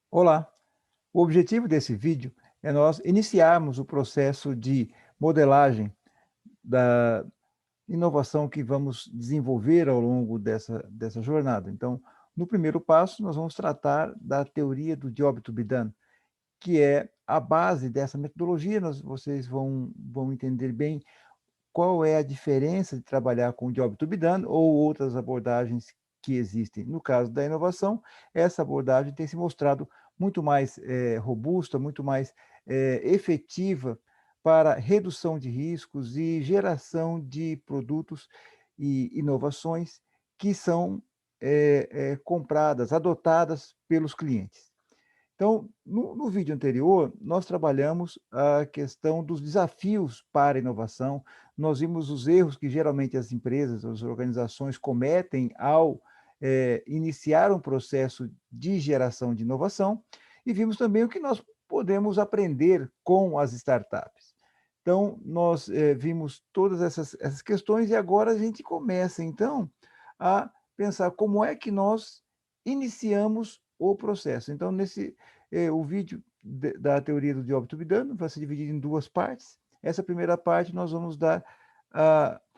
Olá! O objetivo desse vídeo é nós iniciarmos o processo de modelagem da inovação que vamos desenvolver ao longo dessa jornada. Então, no primeiro passo, nós vamos tratar da teoria do Job to be done, que é a base dessa metodologia. Vocês vão entender bem qual é a diferença de trabalhar com o Job to be done ou outras abordagens que existem. No caso da inovação, essa abordagem tem se mostrado muito mais robusta, muito mais efetiva para redução de riscos e geração de produtos e inovações que são compradas, adotadas pelos clientes. Então, no vídeo anterior, nós trabalhamos a questão dos desafios para a inovação, nós vimos os erros que geralmente as empresas, as organizações cometem ao iniciar um processo de geração de inovação, e vimos também o que nós podemos aprender com as startups. Então, nós vimos todas essas questões, e agora a gente começa, então, a pensar como é que nós iniciamos o processo. Então, o vídeo da teoria do Job to be done vai ser dividido em duas partes. Essa primeira parte nós vamos dar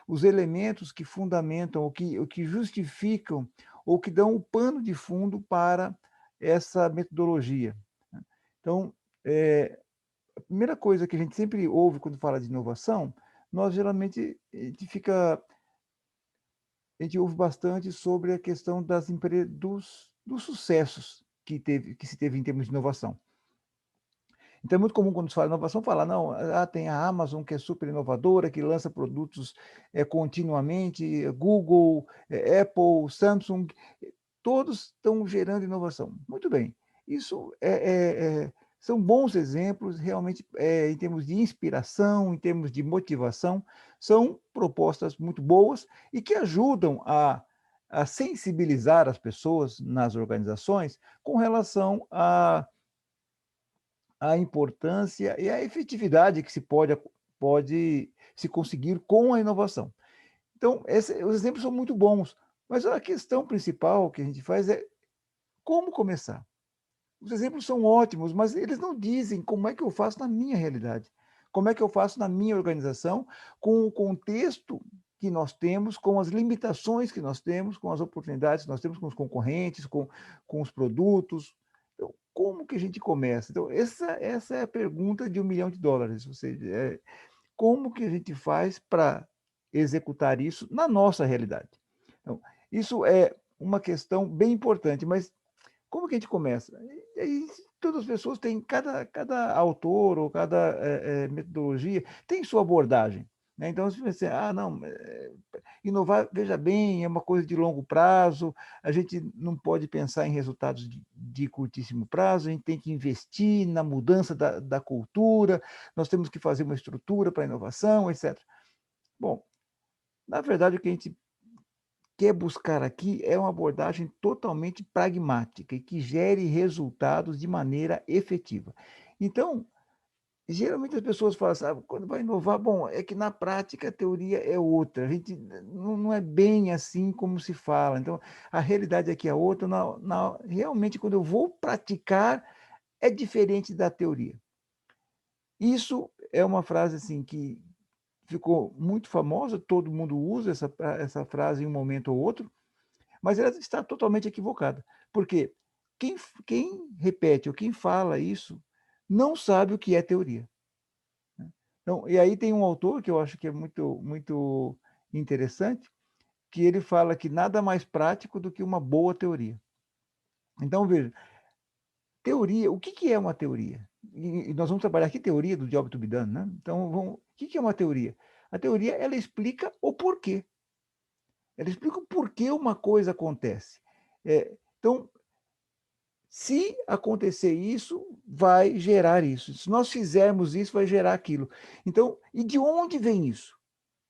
os elementos que fundamentam, o que justificam, ou que dão o pano de fundo para essa metodologia, né. Então, a primeira coisa que a gente sempre ouve quando fala de inovação, nós geralmente a gente ouve bastante sobre a questão dos sucessos que se teve em termos de inovação. Então é muito comum quando se fala em inovação, falar: "Não, tem a Amazon que é super inovadora, que lança produtos, continuamente, Google, Apple, Samsung, todos estão gerando inovação". Muito bem, isso são bons exemplos, realmente, em termos de inspiração, em termos de motivação, são propostas muito boas e que ajudam a sensibilizar as pessoas nas organizações com relação à importância e à efetividade que pode se conseguir com a inovação. Então, os exemplos são muito bons, mas a questão principal que a gente faz é como começar. Os exemplos são ótimos, mas eles não dizem como é que eu faço na minha realidade, como é que eu faço na minha organização, com o contexto que nós temos, com as limitações que nós temos, com as oportunidades que nós temos com os concorrentes, com os produtos. Então, como que a gente começa? Então, essa é a pergunta de US$ 1.000.000, ou seja, como que a gente faz para executar isso na nossa realidade? Então, isso é uma questão bem importante, mas como que a gente começa? E aí todas as pessoas têm, cada autor ou cada, metodologia tem sua abordagem, né. Então, se você: "Ah, não, inovar, veja bem, é uma coisa de longo prazo, a gente não pode pensar em resultados de curtíssimo prazo, a gente tem que investir na mudança da cultura, nós temos que fazer uma estrutura para a inovação, etcétera". Bom, na verdade o que a gente quer buscar aqui é uma abordagem totalmente pragmática e que gere resultados de maneira efetiva. Então, geralmente as pessoas falam assim: "Ah, quando vai inovar", bom, é que na prática a teoria é outra, a gente não é bem assim como se fala, então a realidade aqui é outra, realmente quando eu vou praticar, é diferente da teoria. Isso é uma frase, assim, que ficou muito famosa, todo mundo usa essa frase em um momento ou outro, mas ela está totalmente equivocada, porque quem repete ou quem fala isso, não sabe o que é teoria, né. Então, e aí tem um autor que eu acho que é muito interessante, que ele fala que nada mais prático do que uma boa teoria. Então veja, teoria, o que que é uma teoria? E nós vamos trabalhar aqui teoria do Job to be done, né, então o que que é uma teoria? A teoria, ela explica o porquê, ela explica o porquê uma coisa acontece. Então, se acontecer isso, vai gerar isso. Se nós fizermos isso, vai gerar aquilo. Então, e de onde vem isso?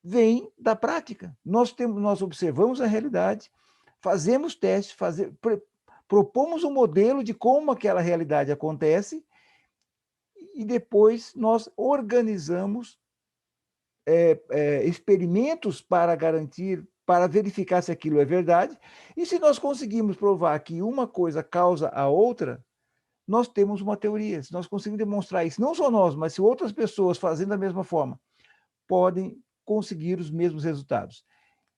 Vem da prática. Nós observamos a realidade, fazemos testes, propomos um modelo de como aquela realidade acontece, e depois nós organizamos experimentos para garantir, para verificar se aquilo é verdade, e se nós conseguimos provar que uma coisa causa a outra, nós temos uma teoria. Se nós conseguimos demonstrar isso, não só nós, mas se outras pessoas fazendo da mesma forma, podem conseguir os mesmos resultados.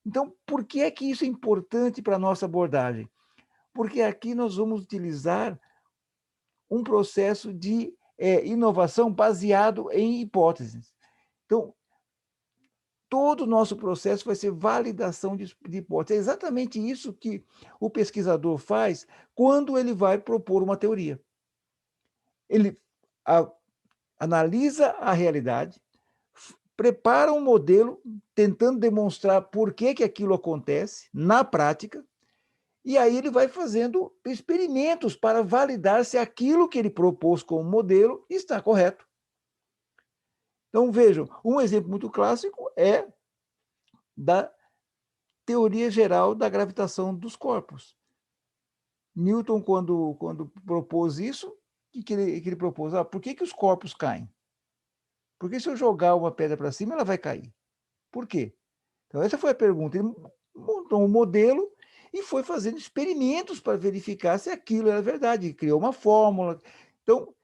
Então, por que é que isso é importante para a nossa abordagem? Porque aqui nós vamos utilizar um processo de inovação baseado em hipóteses. Então, todo o nosso processo vai ser validação de hipóteses. É exatamente isso que o pesquisador faz quando ele vai propor uma teoria. Ele analisa a realidade, prepara um modelo tentando demonstrar por que aquilo acontece na prática, e aí ele vai fazendo experimentos para validar se aquilo que ele propôs como modelo está correto. Então, vejam, um exemplo muito clássico é da teoria geral da gravitação dos corpos. Newton, quando propôs isso, o que ele propôs? Por que os corpos caem? Porque se eu jogar uma pedra para cima, ela vai cair. Por quê? Então, essa foi a pergunta. Ele montou um modelo e foi fazendo experimentos para verificar se aquilo era verdade. Criou uma fórmula. Então,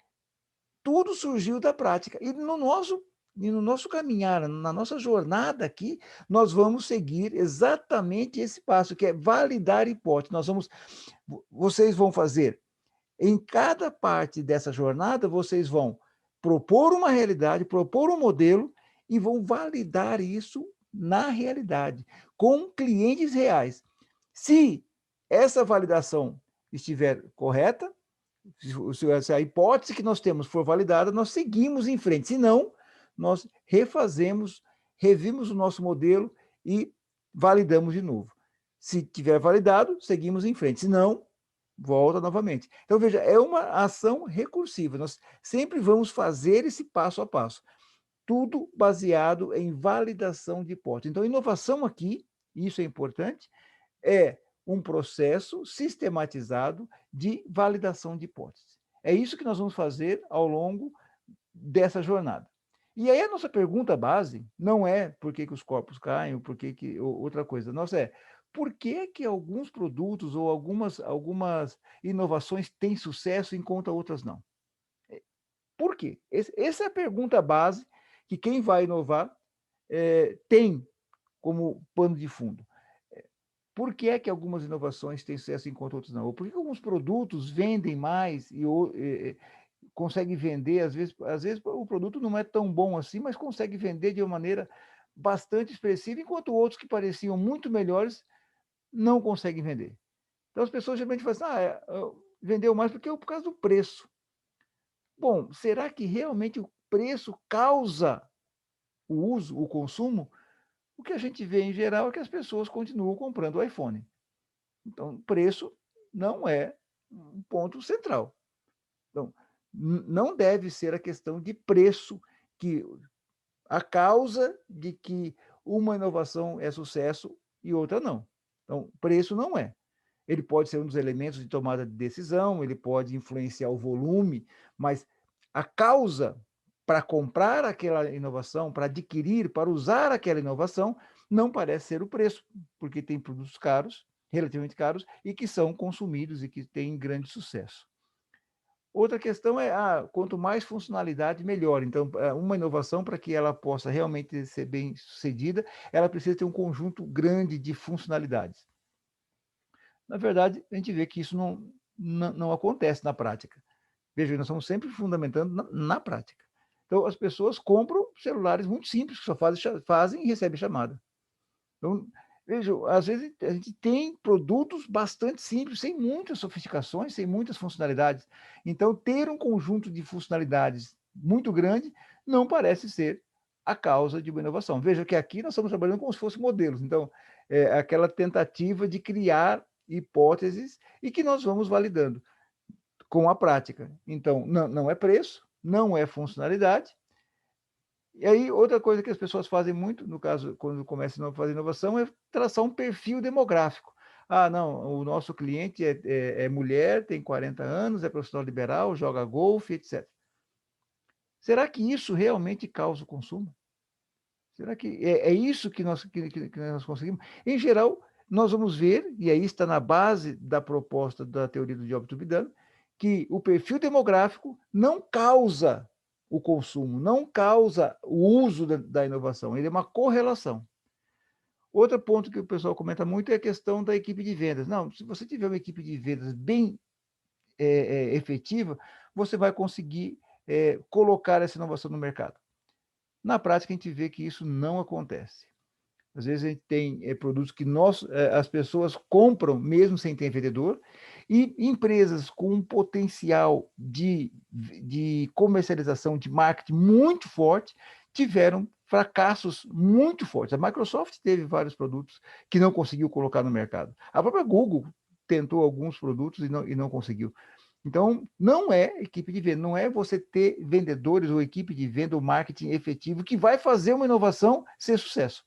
tudo surgiu da prática. E no nosso caminhar, na nossa jornada aqui, nós vamos seguir exatamente esse passo, que é validar hipóteses. Vocês vão fazer, em cada parte dessa jornada, vocês vão propor uma realidade, propor um modelo e vão validar isso na realidade, com clientes reais. Se essa validação estiver correta, se a hipótese que nós temos for validada, nós seguimos em frente. Se não, nós revimos o nosso modelo e validamos de novo. Se tiver validado, seguimos em frente. Se não, volta novamente. Então, veja, é uma ação recursiva. Nós sempre vamos fazer esse passo a passo. Tudo baseado em validação de hipótese. Então, inovação aqui, isso é importante, é um processo sistematizado de validação de hipóteses. É isso que nós vamos fazer ao longo dessa jornada. E aí a nossa pergunta base não é por que os corpos caem, ou outra coisa. Nossa por que alguns produtos ou algumas inovações têm sucesso enquanto outras não? Por quê? Essa é a pergunta base que quem vai inovar tem como pano de fundo. Por que é que algumas inovações têm sucesso enquanto outras não? Ou por que alguns produtos vendem mais e conseguem vender, às vezes o produto não é tão bom assim, mas consegue vender de uma maneira bastante expressiva, enquanto outros que pareciam muito melhores não conseguem vender. Então as pessoas geralmente falam assim, vendeu mais por causa do preço. Bom, será que realmente o preço causa o uso, o consumo? O que a gente vê em geral é que as pessoas continuam comprando o iPhone. Então, preço não é um ponto central. Então, não deve ser a questão de preço que a causa de que uma inovação é sucesso e outra não. Então, preço não é. Ele pode ser um dos elementos de tomada de decisão, ele pode influenciar o volume, mas a causa para comprar aquela inovação, para adquirir, para usar aquela inovação, não parece ser o preço, porque tem produtos caros, relativamente caros, e que são consumidos e que têm grande sucesso. Outra questão é, quanto mais funcionalidade, melhor. Então, uma inovação, para que ela possa realmente ser bem sucedida, ela precisa ter um conjunto grande de funcionalidades. Na verdade, a gente vê que isso não acontece na prática. Veja, nós estamos sempre fundamentando na prática. Então, as pessoas compram celulares muito simples, que só fazem e recebem chamada. Então, veja, às vezes a gente tem produtos bastante simples, sem muitas sofisticações, sem muitas funcionalidades. Então, ter um conjunto de funcionalidades muito grande não parece ser a causa de uma inovação. Veja que aqui nós estamos trabalhando como se fossem modelos. Então, é aquela tentativa de criar hipóteses e que nós vamos validando com a prática. Então, não é preço, não é funcionalidade. E aí, outra coisa que as pessoas fazem muito, no caso, quando começam a fazer inovação, é traçar um perfil demográfico. Não, o nosso cliente é mulher, tem 40 anos, é profissional liberal, joga golfe, etc. Será que isso realmente causa o consumo? Será que é isso que nós conseguimos? Em geral, nós vamos ver, e aí está na base da proposta da teoria do Job to be done, que o perfil demográfico não causa o consumo, não causa o uso da inovação, ele é uma correlação. Outro ponto que o pessoal comenta muito é a questão da equipe de vendas. Não, se você tiver uma equipe de vendas bem efetiva, você vai conseguir colocar essa inovação no mercado. Na prática, a gente vê que isso não acontece. Às vezes a gente tem produtos que as pessoas compram mesmo sem ter vendedor, e empresas com um potencial de comercialização, de marketing muito forte, tiveram fracassos muito fortes. A Microsoft teve vários produtos que não conseguiu colocar no mercado. A própria Google tentou alguns produtos e não conseguiu. Então, não é equipe de venda, não é você ter vendedores ou equipe de venda ou marketing efetivo que vai fazer uma inovação ser sucesso.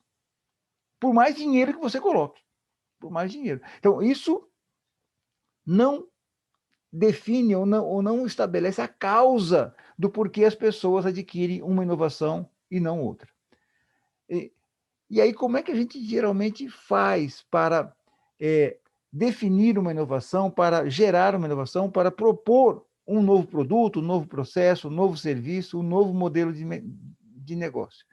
Por mais dinheiro que você coloque. Por mais dinheiro. Então, isso não define ou não estabelece a causa do porquê as pessoas adquirem uma inovação e não outra. E aí, como é que a gente geralmente faz para definir uma inovação, para gerar uma inovação, para propor um novo produto, um novo processo, um novo serviço, um novo modelo de negócio?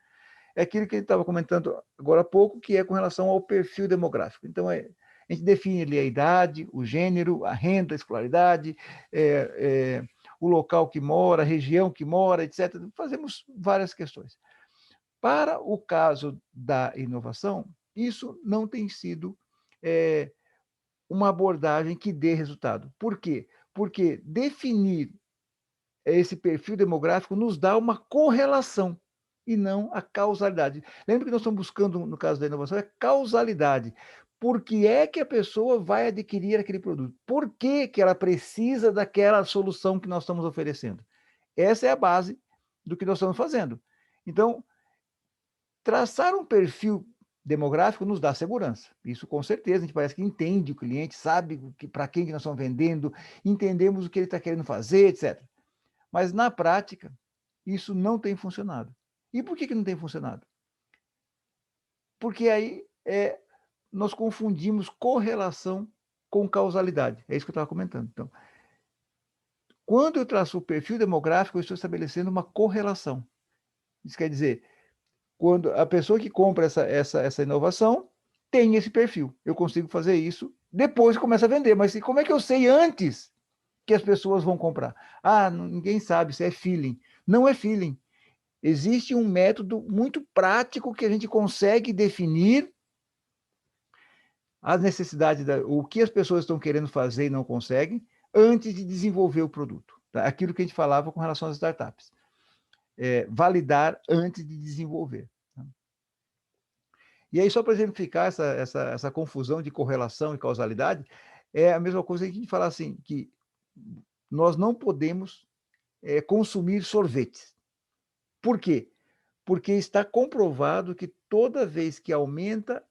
É aquilo que a gente estava comentando agora há pouco, que é com relação ao perfil demográfico. Então, a gente define ali a idade, o gênero, a renda, a escolaridade, o local que mora, a região que mora, etc. Fazemos várias questões. Para o caso da inovação, isso não tem sido uma abordagem que dê resultado. Por quê? Porque definir esse perfil demográfico nos dá uma correlação e não a causalidade. Lembra que nós estamos buscando, no caso da inovação, é causalidade. Por que é que a pessoa vai adquirir aquele produto? Por que que ela precisa daquela solução que nós estamos oferecendo? Essa é a base do que nós estamos fazendo. Então, traçar um perfil demográfico nos dá segurança. Isso com certeza, a gente parece que entende o cliente, sabe para quem que nós estamos vendendo, entendemos o que ele está querendo fazer, etc. Mas, na prática, isso não tem funcionado. E por que não tem funcionado? Porque aí nós confundimos correlação com causalidade. É isso que eu estava comentando. Então, quando eu traço o perfil demográfico, eu estou estabelecendo uma correlação. Isso quer dizer, quando a pessoa que compra essa inovação tem esse perfil. Eu consigo fazer isso, depois começa a vender. Mas como é que eu sei antes que as pessoas vão comprar? Ah, ninguém sabe, isso é feeling. Não é feeling. Existe um método muito prático que a gente consegue definir as necessidades, o que as pessoas estão querendo fazer e não conseguem, antes de desenvolver o produto. Tá? Aquilo que a gente falava com relação às startups. Validar antes de desenvolver. Tá? E aí, só para exemplificar essa confusão de correlação e causalidade, é a mesma coisa que a gente falar assim, que nós não podemos consumir sorvetes. Por quê? Porque está comprovado que toda vez que aumenta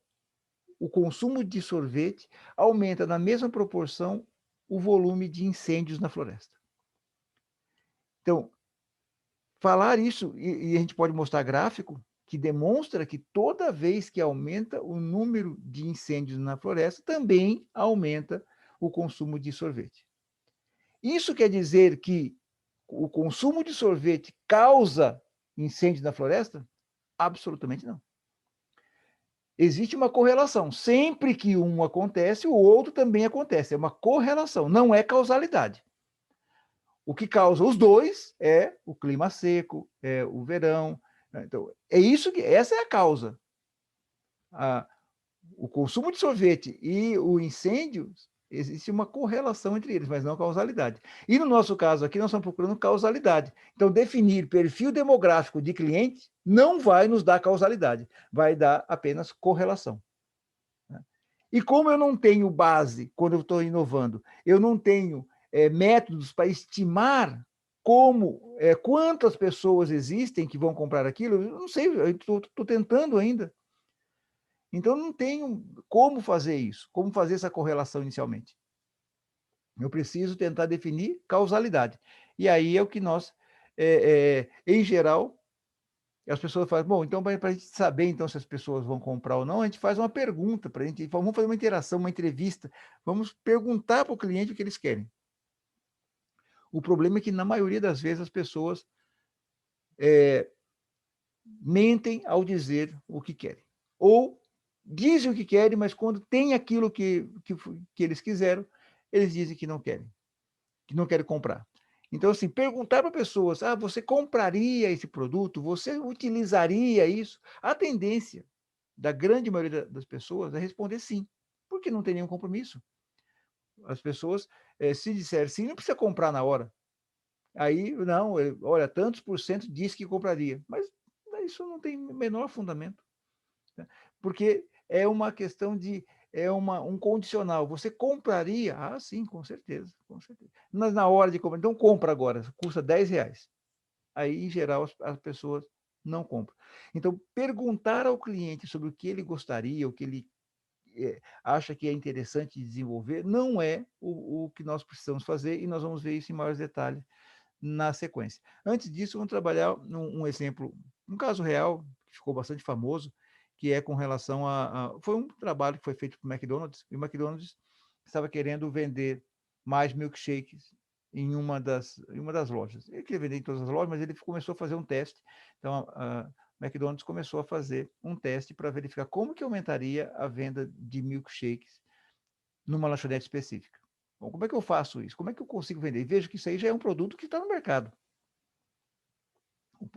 o consumo de sorvete, aumenta na mesma proporção o volume de incêndios na floresta. Então, falar isso, e a gente pode mostrar gráfico, que demonstra que toda vez que aumenta o número de incêndios na floresta, também aumenta o consumo de sorvete. Isso quer dizer que o consumo de sorvete causa incêndio na floresta? Absolutamente não. Existe uma correlação. Sempre que um acontece, o outro também acontece. É uma correlação, não é causalidade. O que causa os dois é o clima seco, é o verão. Então, essa é a causa. O consumo de sorvete e o incêndio, existe uma correlação entre eles, mas não causalidade. E no nosso caso aqui, nós estamos procurando causalidade. Então, definir perfil demográfico de cliente não vai nos dar causalidade, vai dar apenas correlação. E como eu não tenho base, quando eu estou inovando, eu não tenho métodos para estimar quantas pessoas existem que vão comprar aquilo, eu não sei, eu estou tentando ainda. Então, não tenho como fazer isso, como fazer essa correlação inicialmente. Eu preciso tentar definir causalidade. E aí é o que nós, em geral, as pessoas falam, bom, então para a gente saber então se as pessoas vão comprar ou não, a gente faz uma pergunta para a gente, vamos fazer uma interação, uma entrevista, vamos perguntar para o cliente o que eles querem. O problema é que, na maioria das vezes, as pessoas mentem ao dizer o que querem. Ou dizem o que querem, mas quando tem aquilo que eles quiseram, eles dizem que não querem comprar. Então, assim, perguntar para pessoas, você compraria esse produto? Você utilizaria isso? A tendência da grande maioria das pessoas é responder sim, porque não tem nenhum compromisso. As pessoas, se disser sim, não precisa comprar na hora. Aí, não, olha, tantos por cento diz que compraria, mas isso não tem o menor fundamento, né? Porque é uma questão de, um condicional. Você compraria? Ah, sim, com certeza, com certeza. Mas na hora de comprar, então compra agora, custa R$ 10. Aí, em geral, as pessoas não compram. Então, perguntar ao cliente sobre o que ele gostaria, o que ele acha que é interessante desenvolver, não é o que nós precisamos fazer, e nós vamos ver isso em maiores detalhes na sequência. Antes disso, vamos trabalhar um exemplo, um caso real, que ficou bastante famoso, que é com relação foi um trabalho que foi feito para o McDonald's, e o McDonald's estava querendo vender mais milkshakes em uma das lojas. Ele queria vender em todas as lojas, mas ele começou a fazer um teste. Então, a McDonald's começou a fazer um teste para verificar como que aumentaria a venda de milkshakes numa lanchonete específica. Bom, como é que eu faço isso? Como é que eu consigo vender? E vejo que isso aí já é um produto que está no mercado.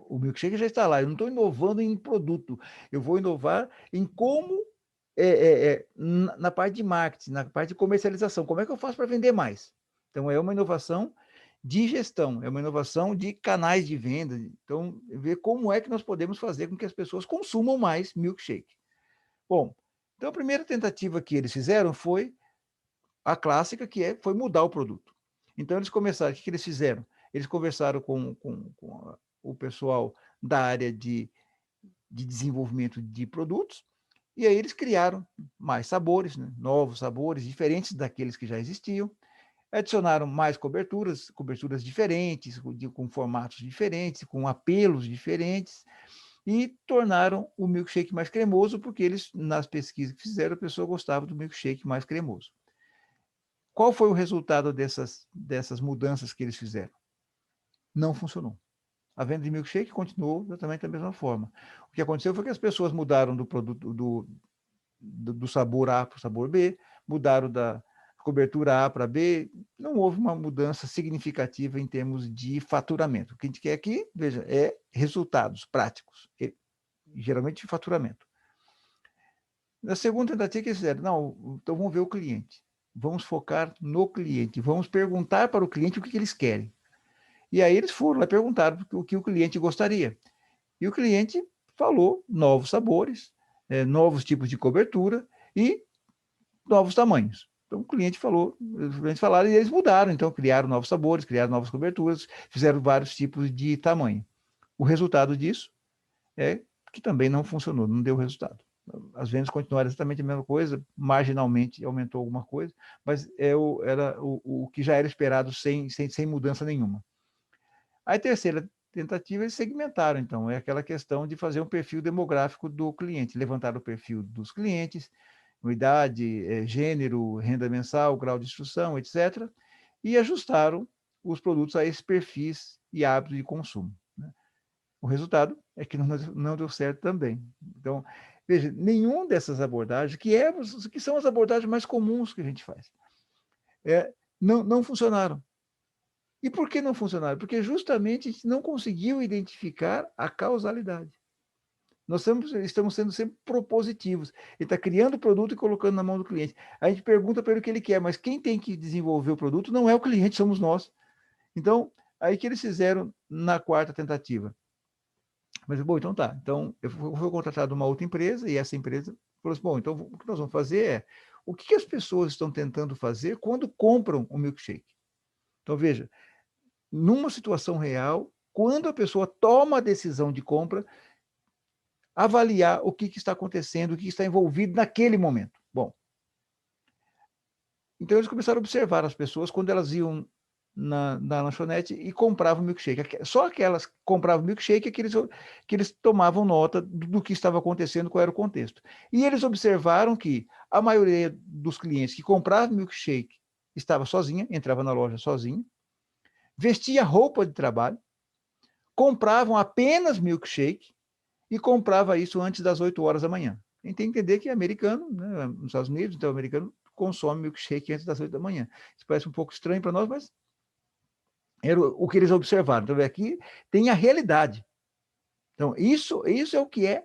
O milkshake já está lá. Eu não estou inovando em produto. Eu vou inovar em como, na parte de marketing, na parte de comercialização. Como é que eu faço para vender mais? Então, é uma inovação de gestão, é uma inovação de canais de venda. Então, ver como é que nós podemos fazer com que as pessoas consumam mais milkshake. Bom, então a primeira tentativa que eles fizeram foi a clássica, foi mudar o produto. Então, eles começaram, o que eles fizeram? Eles conversaram com o pessoal da área de desenvolvimento de produtos, e aí eles criaram mais sabores, né? Novos sabores, diferentes daqueles que já existiam, adicionaram mais coberturas diferentes, com formatos diferentes, com apelos diferentes, e tornaram o milkshake mais cremoso, porque eles, nas pesquisas que fizeram, a pessoa gostava do milkshake mais cremoso. Qual foi o resultado dessas mudanças que eles fizeram? Não funcionou. A venda de milkshake continuou exatamente da mesma forma. O que aconteceu foi que as pessoas mudaram do produto do sabor A para o sabor B, mudaram da cobertura A para B, não houve uma mudança significativa em termos de faturamento. O que a gente quer aqui, veja, é resultados práticos, geralmente faturamento. Na segunda tentativa, eles fizeram, não, então vamos ver o cliente. Vamos focar no cliente, vamos perguntar para o cliente o que eles querem. E aí eles foram lá e perguntaram o que o cliente gostaria. E o cliente falou novos sabores, novos tipos de cobertura e novos tamanhos. Então o cliente falou, os clientes falaram e eles mudaram, então criaram novos sabores, criaram novas coberturas, fizeram vários tipos de tamanho. O resultado disso é que também não funcionou, não deu resultado. As vendas continuaram exatamente a mesma coisa, marginalmente aumentou alguma coisa, mas era o que já era esperado sem mudança nenhuma. A terceira tentativa, eles segmentaram, então, é aquela questão de fazer um perfil demográfico do cliente, levantar o perfil dos clientes, idade, gênero, renda mensal, grau de instrução, etc., e ajustaram os produtos a esses perfis e hábitos de consumo, né? O resultado é que não deu certo também. Então, veja, nenhum dessas abordagens, que são as abordagens mais comuns que a gente faz, não funcionaram. E por que não funcionaram? Porque justamente a gente não conseguiu identificar a causalidade. Nós estamos sendo sempre propositivos. Ele está criando o produto e colocando na mão do cliente. A gente pergunta para ele o que ele quer, mas quem tem que desenvolver o produto não é o cliente, somos nós. Então, aí que eles fizeram na quarta tentativa. Mas, bom, então tá. Então, eu fui contratado uma outra empresa e essa empresa falou assim, bom, então o que nós vamos fazer é o que as pessoas estão tentando fazer quando compram um milkshake. Então, veja, numa situação real, quando a pessoa toma a decisão de compra, avaliar o que está acontecendo, o que está envolvido naquele momento. Bom, então eles começaram a observar as pessoas quando elas iam na lanchonete e compravam milkshake. Só aquelas que compravam milkshake é que eles tomavam nota do que estava acontecendo, qual era o contexto. E eles observaram que a maioria dos clientes que compravam milkshake estava sozinha, entrava na loja sozinha, vestia roupa de trabalho, compravam apenas milkshake e comprava isso antes das 8 horas da manhã. A gente tem que entender que é americano, né, nos Estados Unidos, então o americano consome milkshake antes das 8 da manhã. Isso parece um pouco estranho para nós, mas era o que eles observaram. Então, aqui tem a realidade. Então, isso é o que é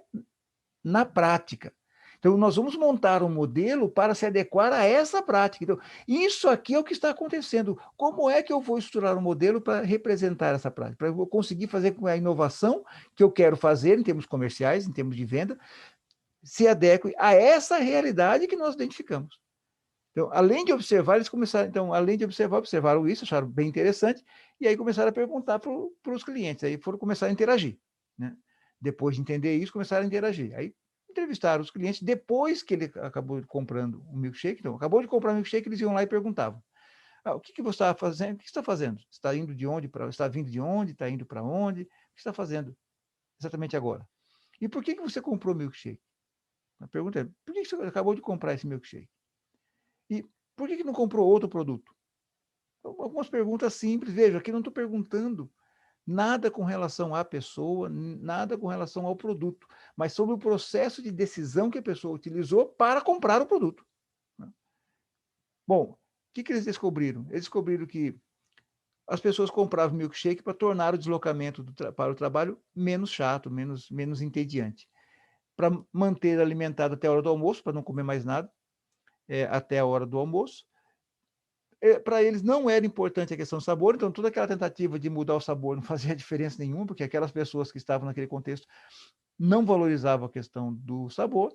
na prática. Então, nós vamos montar um modelo para se adequar a essa prática. Então, isso aqui é o que está acontecendo. Como é que eu vou estruturar um modelo para representar essa prática? Para eu conseguir fazer com que a inovação que eu quero fazer, em termos comerciais, em termos de venda, se adeque a essa realidade que nós identificamos. Então, além de observar, eles começaram, então, além de observar, observaram isso, acharam bem interessante, e aí começaram a perguntar para os clientes, aí foram começar a interagir, né? Depois de entender isso, começaram a interagir. Aí entrevistaram os clientes, depois que ele acabou comprando um milkshake, então, acabou de comprar um milkshake, eles iam lá e perguntavam, o que você está fazendo? O que você está fazendo? Está indo de onde para, está vindo de onde? Está indo para onde? O que você está fazendo exatamente agora? E por que você comprou milkshake? A pergunta é, por que você acabou de comprar esse milkshake? E por que não comprou outro produto? Então, algumas perguntas simples. Veja, aqui não estou perguntando nada com relação à pessoa, nada com relação ao produto, mas sobre o processo de decisão que a pessoa utilizou para comprar o produto. Bom, o que eles descobriram? Eles descobriram que as pessoas compravam milkshake para tornar o deslocamento para o trabalho menos chato, menos entediante. Para manter alimentado até a hora do almoço, para não comer mais nada, até a hora do almoço. Para eles não era importante a questão do sabor, então toda aquela tentativa de mudar o sabor não fazia diferença nenhuma, porque aquelas pessoas que estavam naquele contexto não valorizavam a questão do sabor,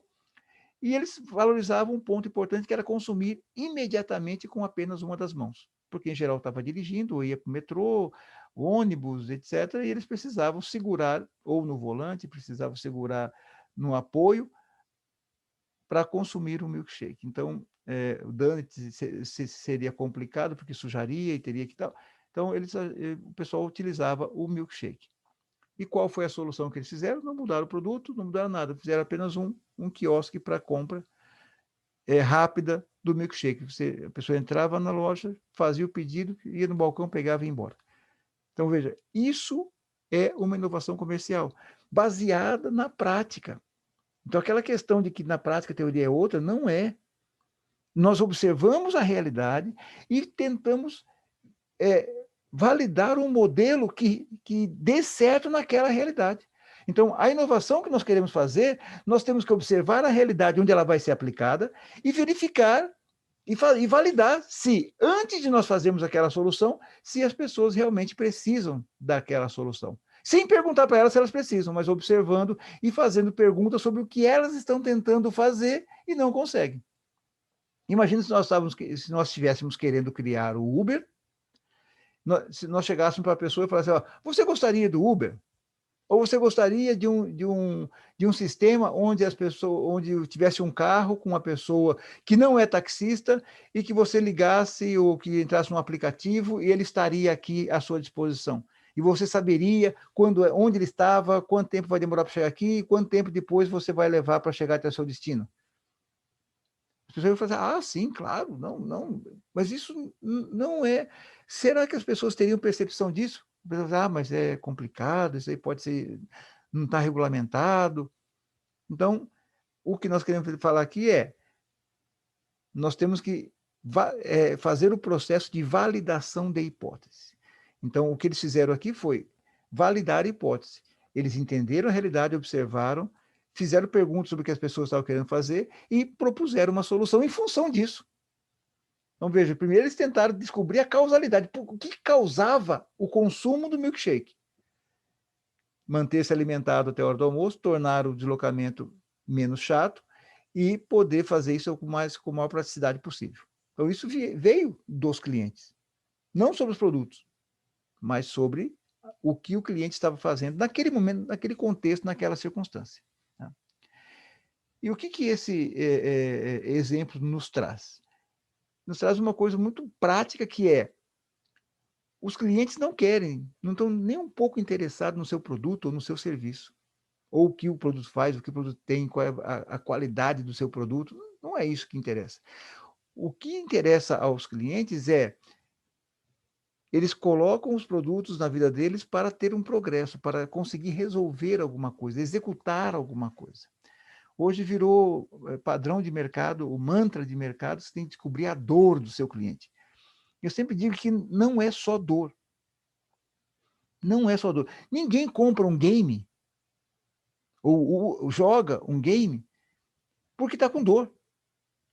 e eles valorizavam um ponto importante, que era consumir imediatamente com apenas uma das mãos, porque em geral estava dirigindo, ou ia para o metrô, ônibus, etc., e eles precisavam segurar, ou no volante, precisavam segurar no apoio, para consumir um milkshake. Então, o donut seria complicado, porque sujaria e teria que tal. Então, o pessoal utilizava o milkshake. E qual foi a solução que eles fizeram? Não mudaram o produto, não mudaram nada, fizeram apenas um quiosque para compra rápida do milkshake. A pessoa entrava na loja, fazia o pedido, ia no balcão, pegava e ia embora. Então, veja, isso é uma inovação comercial, baseada na prática. Então, aquela questão de que na prática a teoria é outra, não é. Nós observamos a realidade e tentamos validar um modelo que dê certo naquela realidade. Então, a inovação que nós queremos fazer, nós temos que observar a realidade onde ela vai ser aplicada e verificar e validar se, antes de nós fazermos aquela solução, se as pessoas realmente precisam daquela solução. Sem perguntar para elas se elas precisam, mas observando e fazendo perguntas sobre o que elas estão tentando fazer e não conseguem. Imagina se nós estivéssemos querendo criar o Uber, se nós chegássemos para a pessoa e falássemos, você gostaria do Uber? Ou você gostaria de um sistema onde as pessoas, onde tivesse um carro com uma pessoa que não é taxista e que você ligasse ou que entrasse no aplicativo e ele estaria aqui à sua disposição? E você saberia onde ele estava, quanto tempo vai demorar para chegar aqui, e quanto tempo depois você vai levar para chegar até o seu destino? As pessoas vão falar, sim, claro, não, não, mas isso não é. Será que as pessoas teriam percepção disso? Mas é complicado, isso aí pode ser, não está regulamentado. Então, o que nós queremos falar aqui nós temos que fazer o processo de validação da hipótese. Então, o que eles fizeram aqui foi validar a hipótese. Eles entenderam a realidade, observaram, fizeram perguntas sobre o que as pessoas estavam querendo fazer e propuseram uma solução em função disso. Então, veja, primeiro eles tentaram descobrir a causalidade. O que causava o consumo do milkshake? Manter-se alimentado até a hora do almoço, tornar o deslocamento menos chato e poder fazer isso com a maior praticidade possível. Então, isso veio dos clientes. Não sobre os produtos, mas sobre o que o cliente estava fazendo naquele momento, naquele contexto, naquela circunstância. Tá? E o que esse exemplo nos traz? Nos traz uma coisa muito prática, que os clientes não querem, não estão nem um pouco interessados no seu produto ou no seu serviço, ou o que o produto faz, o que o produto tem, qual é a qualidade do seu produto. Não é isso que interessa. O que interessa aos clientes é eles colocam os produtos na vida deles para ter um progresso, para conseguir resolver alguma coisa, executar alguma coisa. Hoje virou padrão de mercado, o mantra de mercado, você tem que descobrir a dor do seu cliente. Eu sempre digo que não é só dor. Não é só dor. Ninguém compra um game ou joga um game porque está com dor.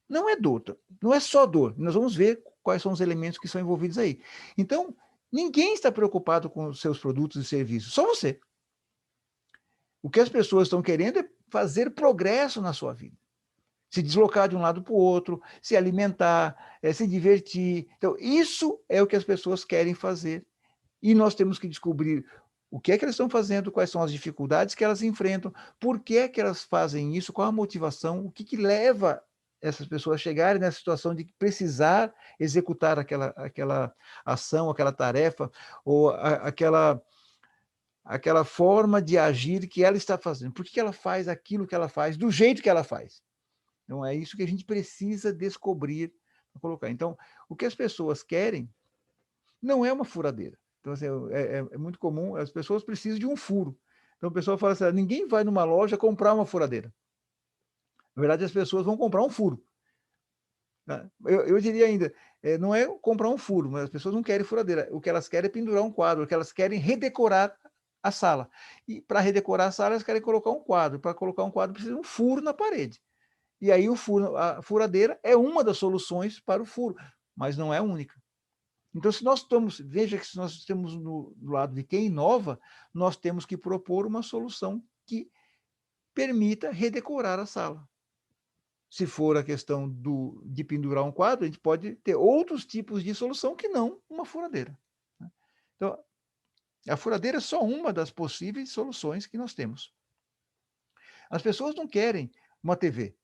Não é dor, não é só dor. Nós vamos ver quais são os elementos que são envolvidos aí. Então, ninguém está preocupado com os seus produtos e serviços, só você. O que as pessoas estão querendo é fazer progresso na sua vida. Se deslocar de um lado para o outro, se alimentar, se divertir. Então, isso é o que as pessoas querem fazer. E nós temos que descobrir o que é que elas estão fazendo, quais são as dificuldades que elas enfrentam, por que é que elas fazem isso, qual a motivação, o que, que leva essas pessoas a chegarem nessa situação de precisar executar aquela ação, aquela tarefa, ou aquela forma de agir que ela está fazendo. Por que ela faz aquilo que ela faz, do jeito que ela faz? Então, é isso que a gente precisa descobrir, colocar. Então, o que as pessoas querem não é uma furadeira. Então, assim, é muito comum, as pessoas precisam de um furo. Então, o pessoal fala assim, ninguém vai numa loja comprar uma furadeira. Na verdade, as pessoas vão comprar um furo. Né? Eu diria ainda, não é comprar um furo, mas as pessoas não querem furadeira. O que elas querem é pendurar um quadro, o que elas querem é redecorar a sala. E para redecorar a sala, elas querem colocar um quadro. Para colocar um quadro, precisa de um furo na parede. E aí a furadeira é uma das soluções para o furo, mas não é a única. Então, se nós estamos, veja que se nós estamos no lado de quem inova, nós temos que propor uma solução que permita redecorar a sala. Se for a questão de pendurar um quadro, a gente pode ter outros tipos de solução que não uma furadeira. Então, a furadeira é só uma das possíveis soluções que nós temos. As pessoas não querem uma TV.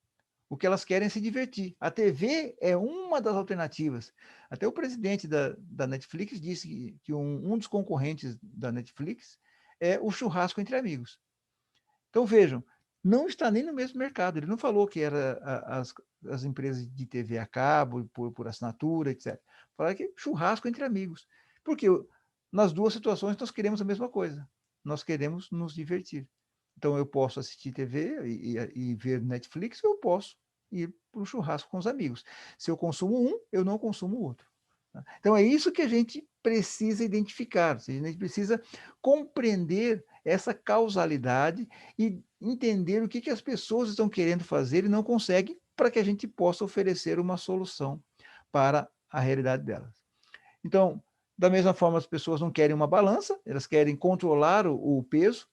O que elas querem é se divertir. A TV é uma das alternativas. Até o presidente da Netflix disse que um dos concorrentes da Netflix é o churrasco entre amigos. Então, vejam, não está nem no mesmo mercado. Ele não falou que era as empresas de TV a cabo, por assinatura, etc. Falaram que churrasco entre amigos. Porque nas duas situações nós queremos a mesma coisa. Nós queremos nos divertir. Então, eu posso assistir TV e ver Netflix, eu posso ir para um churrasco com os amigos. Se eu consumo um, eu não consumo o outro. Tá? Então, é isso que a gente precisa identificar. A gente precisa compreender essa causalidade e entender o que as pessoas estão querendo fazer e não conseguem, para que a gente possa oferecer uma solução para a realidade delas. Então, da mesma forma, as pessoas não querem uma balança, elas querem controlar o peso,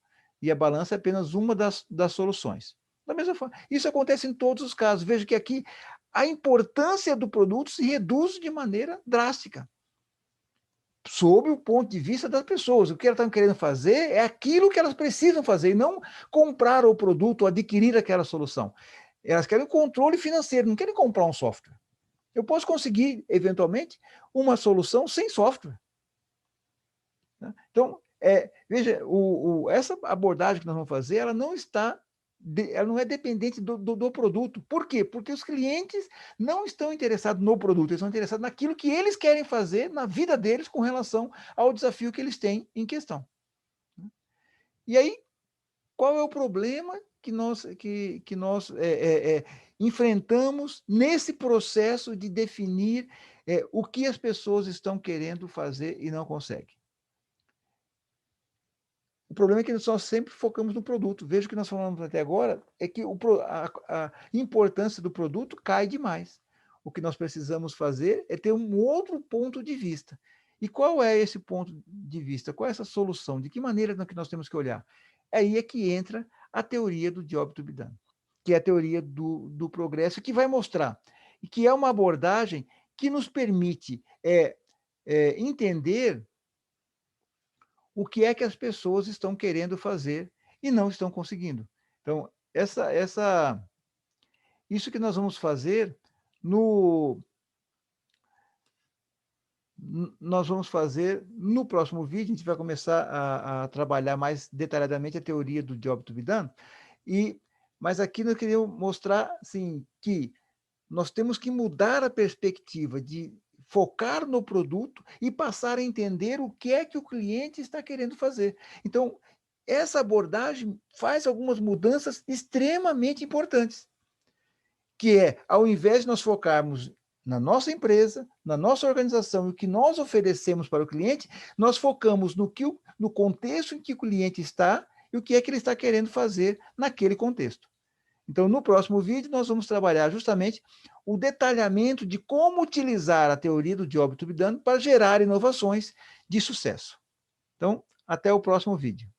e a balança é apenas uma das soluções. Da mesma forma, isso acontece em todos os casos. Veja que aqui a importância do produto se reduz de maneira drástica, sob o ponto de vista das pessoas. O que elas estão querendo fazer é aquilo que elas precisam fazer, e não comprar o produto ou adquirir aquela solução. Elas querem o controle financeiro, não querem comprar um software. Eu posso conseguir, eventualmente, uma solução sem software. Então, veja, essa abordagem que nós vamos fazer, ela não é dependente do produto. Por quê? Porque os clientes não estão interessados no produto, eles estão interessados naquilo que eles querem fazer na vida deles com relação ao desafio que eles têm em questão. E aí, qual é o problema que nós enfrentamos nesse processo de definir o que as pessoas estão querendo fazer e não conseguem? O problema é que nós sempre focamos no produto. Veja o que nós falamos até agora, é que a importância do produto cai demais. O que nós precisamos fazer é ter um outro ponto de vista. E qual é esse ponto de vista? Qual é essa solução? De que maneira que nós temos que olhar? Aí é que entra a teoria do Job to be done, que é a teoria do progresso, que vai mostrar, e que é uma abordagem que nos permite entender o que é que as pessoas estão querendo fazer e não estão conseguindo. Então, isso que nós vamos fazer nós vamos fazer no próximo vídeo. A gente vai começar a trabalhar mais detalhadamente a teoria do Job to be done. Mas aqui nós queríamos mostrar assim, que nós temos que mudar a perspectiva de focar no produto e passar a entender o que é que o cliente está querendo fazer. Então, essa abordagem faz algumas mudanças extremamente importantes, que é, ao invés de nós focarmos na nossa empresa, na nossa organização e o que nós oferecemos para o cliente, nós focamos no contexto em que o cliente está e o que é que ele está querendo fazer naquele contexto. Então, no próximo vídeo, nós vamos trabalhar justamente o detalhamento de como utilizar a teoria do Job to be Done para gerar inovações de sucesso. Então, até o próximo vídeo.